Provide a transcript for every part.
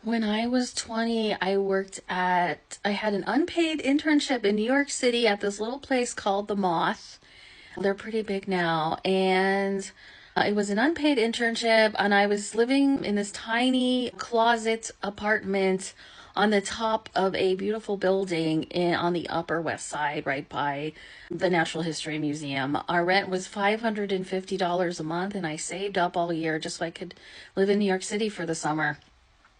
When I was 20, I had an unpaid internship in New York City at this little place called The Moth. They're pretty big now. And it was an unpaid internship, and I was living in this tiny closet apartment on the top of a beautiful building on the Upper West Side, right by the Natural History Museum. Our rent was $550 a month, and I saved up all year just so I could live in New York City for the summer.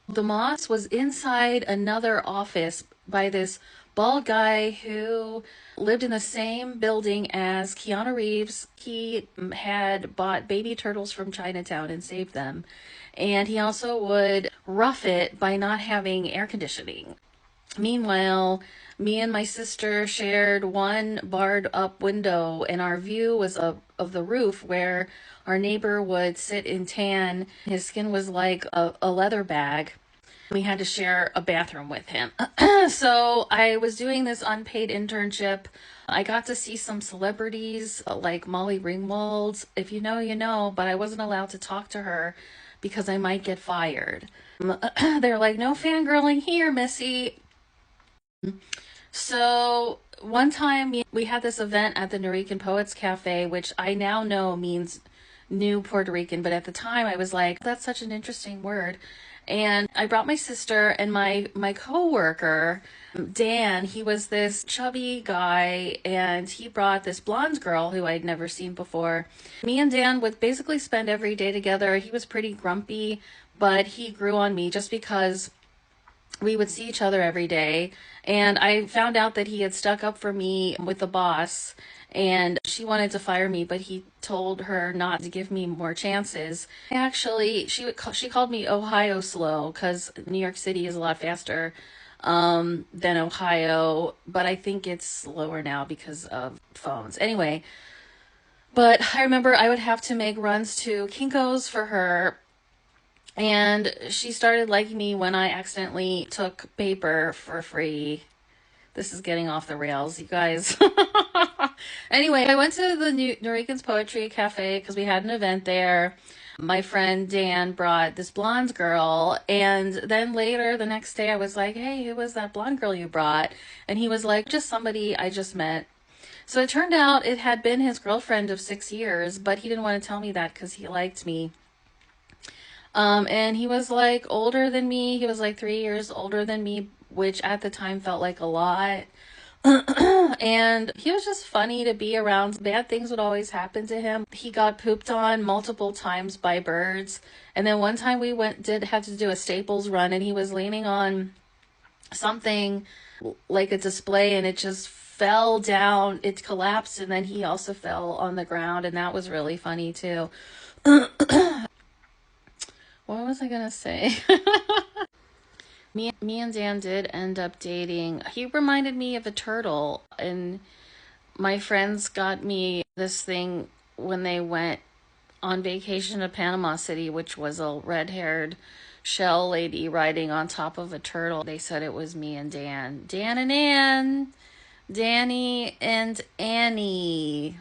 The Moss was inside another office by this bald guy who lived in the same building as Keanu Reeves. He had bought baby turtles from Chinatown and saved them. And he also would rough it by not having air conditioning. Meanwhile, me and my sister shared one barred up window, and our view was of the roof where our neighbor would sit and tan. His skin was like a leather bag. We had to share a bathroom with him. So I was doing this unpaid internship. I got to see some celebrities like Molly Ringwald. If you know, you know, but I wasn't allowed to talk to her because I might get fired. They're like, no fangirling here, Missy. So one time we had this event at the Norican Poets Cafe, which I now know means New Puerto Rican, but at the time I was like, that's such an interesting word. And I brought my sister and my coworker, Dan. He was this chubby guy, and he brought this blonde girl who I'd never seen before. Me and Dan would basically spend every day together. He was pretty grumpy, but he grew on me just because we would see each other every day. And I found out that he had stuck up for me with the boss, and she wanted to fire me, but he told her not to give me more chances. Actually, she called me Ohio slow because New York City is a lot faster than Ohio, but I think it's slower now because of phones. Anyway, but I remember I would have to make runs to Kinko's for her, and she started liking me when I accidentally took paper for free. This is getting off the rails, you guys. Anyway, I went to the Norican's Poetry Cafe because we had an event there. My friend Dan brought this blonde girl, and then later the next day I was like, hey, who was that blonde girl you brought? And he was like, just somebody I just met. So it turned out it had been his girlfriend of 6 years, but he didn't want to tell me that because he liked me. And he was like older than me. He was like 3 years older than me, which at the time felt like a lot. And he was just funny to be around. Bad things would always happen to him. He got pooped on multiple times by birds. And then one time we had to do a Staples run, and he was leaning on something like a display, and it just fell down. It collapsed, and then he also fell on the ground, and that was really funny too. What was I gonna say? Me and Dan did end up dating. He reminded me of a turtle, and my friends got me this thing when they went on vacation to Panama City, which was a red-haired shell lady riding on top of a turtle. They said it was me and Dan. Dan and Ann. Danny and Annie.